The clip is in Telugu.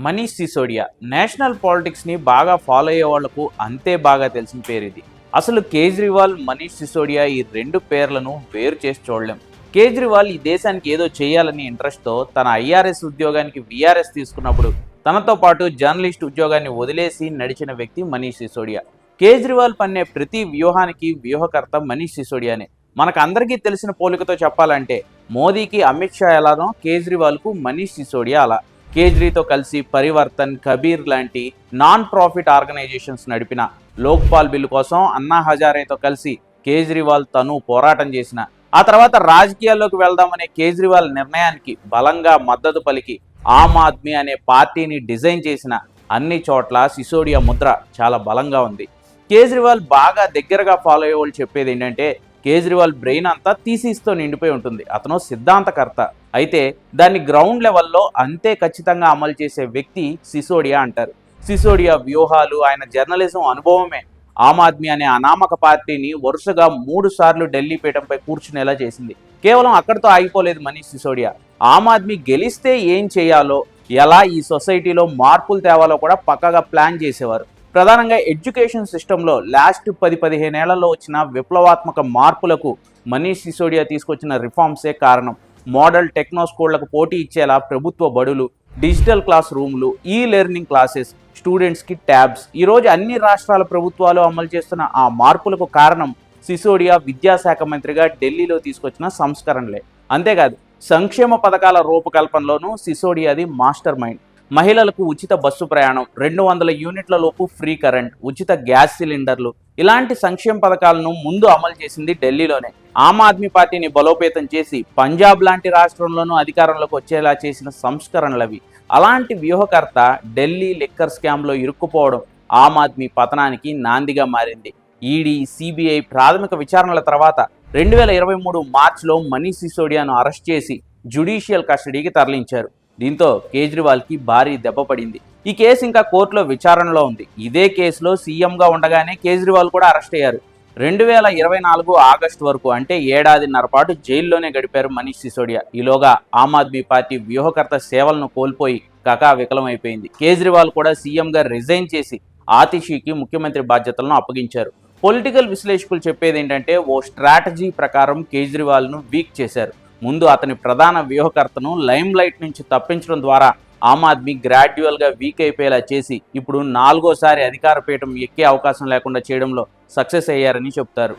మనీష్ సిసోడియా నేషనల్ పాలిటిక్స్ని బాగా ఫాలో అయ్యే వాళ్లకు అంతే బాగా తెలిసిన పేరు ఇది. అసలు కేజ్రీవాల్, మనీష్ సిసోడియా ఈ రెండు పేర్లను వేరు చేసి చూడలేం. కేజ్రీవాల్ ఈ దేశానికి ఏదో చేయాలని ఇంట్రెస్ట్తో తన ఐఆర్ఎస్ ఉద్యోగానికి వీఆర్ఎస్ తీసుకున్నప్పుడు తనతో పాటు జర్నలిస్ట్ ఉద్యోగాన్ని వదిలేసి నడిచిన వ్యక్తి మనీష్ సిసోడియా. కేజ్రీవాల్ పన్నే ప్రతి వ్యూహానికి వ్యూహకర్త మనీష్ సిసోడియానే. మనకు అందరికీ తెలిసిన పోలికతో చెప్పాలంటే మోదీకి అమిత్ షా ఎలానో కేజ్రీవాల్కు మనీష్ సిసోడియా అలా. కేజ్రీతో కలిసి పరివర్తన్, కబీర్ లాంటి నాన్ ప్రాఫిట్ ఆర్గనైజేషన్స్ నడిపిన, లోక్పాల్ బిల్లు కోసం అన్నా హజారేతో కలిసి కేజ్రీవాల్ తను పోరాటం చేసిన, ఆ తర్వాత రాజకీయాల్లోకి వెళ్దామనే కేజ్రీవాల్ నిర్ణయానికి బలంగా మద్దతు పలికి ఆమ్ ఆద్మీ అనే పార్టీని డిజైన్ చేసిన అన్ని చోట్ల సిసోడియా ముద్ర చాలా బలంగా ఉంది. కేజ్రీవాల్ బాగా దగ్గరగా ఫాలో అయ్యే వాళ్ళు చెప్పేది ఏంటంటే కేజ్రీవాల్ బ్రెయిన్ అంతా థీసిస్తో నిండిపోయి ఉంటుంది. అతను సిద్ధాంతకర్త, అయితే దాన్ని గ్రౌండ్ లెవెల్లో అంతే ఖచ్చితంగా అమలు చేసే వ్యక్తి సిసోడియా అంటారు. సిసోడియా వ్యూహాలు, ఆయన జర్నలిజం అనుభవమే ఆమ్ ఆద్మీ అనే అనామక పార్టీని వరుసగా 3 సార్లు ఢిల్లీ పీఠంపై కూర్చునేలా చేసింది. కేవలం అక్కడితో ఆగిపోలేదు మనీష్ సిసోడియా. ఆమ్ ఆద్మీ గెలిస్తే ఏం చేయాలో, ఎలా ఈ సొసైటీలో మార్పులు తేవాలో కూడా పక్కాగా ప్లాన్ చేసేవారు. ప్రధానంగా ఎడ్యుకేషన్ సిస్టంలో లాస్ట్ 10-15 ఏళ్లలో వచ్చిన విప్లవాత్మక మార్పులకు మనీష్ సిసోడియా తీసుకొచ్చిన రిఫార్మ్సే కారణం. మోడల్ టెక్నో స్కూళ్లకు పోటీ ఇచ్చేలా ప్రభుత్వ బడులు, డిజిటల్ క్లాస్ రూమ్లు, ఈ లెర్నింగ్ క్లాసెస్, స్టూడెంట్స్కి ట్యాబ్స్, ఈరోజు అన్ని రాష్ట్రాల ప్రభుత్వాలు అమలు చేస్తున్న ఆ మార్పులకు కారణం సిసోడియా విద్యాశాఖ మంత్రిగా ఢిల్లీలో తీసుకొచ్చిన సంస్కరణలే. అంతేకాదు సంక్షేమ పథకాల రూపకల్పనలోనూ సిసోడియాది మాస్టర్ మైండ్. మహిళలకు ఉచిత బస్సు ప్రయాణం, 200 యూనిట్ల లోపు ఫ్రీ కరెంట్, ఉచిత గ్యాస్ సిలిండర్లు, ఇలాంటి సంక్షేమ పథకాలను ముందు అమలు చేసింది ఢిల్లీలోనే. ఆమ్ ఆద్మీ పార్టీని బలోపేతం చేసి పంజాబ్ లాంటి రాష్ట్రంలోనూ అధికారంలోకి వచ్చేలా చేసిన సంస్కరణలవి. అలాంటి వ్యూహకర్త ఢిల్లీ లిక్కర్ స్కామ్లో ఇరుక్కుపోవడం ఆమ్ ఆద్మీ పతనానికి నాందిగా మారింది. ఈడీ, సిబిఐ ప్రాథమిక విచారణల తర్వాత 2023 మార్చిలో మనీష్ సిసోడియాను అరెస్ట్ చేసి జ్యుడిషియల్ కస్టడీకి తరలించారు. దీంతో కేజ్రీవాల్కి భారీ దెబ్బ పడింది. ఈ కేసు ఇంకా కోర్టులో విచారణలో ఉంది. ఇదే కేసులో సీఎంగా ఉండగానే కేజ్రీవాల్ కూడా అరెస్ట్ అయ్యారు. 2024 ఆగస్టు వరకు, అంటే ఏడాదిన్నర పాటు జైల్లోనే గడిపారు మనీష్ సిసోడియా. ఈలోగా ఆమ్ ఆద్మీ పార్టీ వ్యూహకర్త సేవలను కోల్పోయి కకావికలమైపోయింది. కేజ్రీవాల్ కూడా సీఎంగా రిజైన్ చేసి ఆతిషీకి ముఖ్యమంత్రి బాధ్యతలను అప్పగించారు. పొలిటికల్ విశ్లేషకులు చెప్పేది ఏంటంటే ఓ స్ట్రాటజీ ప్రకారం కేజ్రీవాల్ను వీక్ చేశారు. ముందు అతని ప్రధాన వ్యూహకర్తను లైమ్ లైట్ నుంచి తప్పించడం ద్వారా ఆమ్ ఆద్మీ గ్రాడ్యువల్గా వీక్ అయిపోయేలా చేసి ఇప్పుడు 4వ సారి అధికార పీఠం ఎక్కే అవకాశం లేకుండా చేయడంలో సక్సెస్ అయ్యారని చెప్తారు.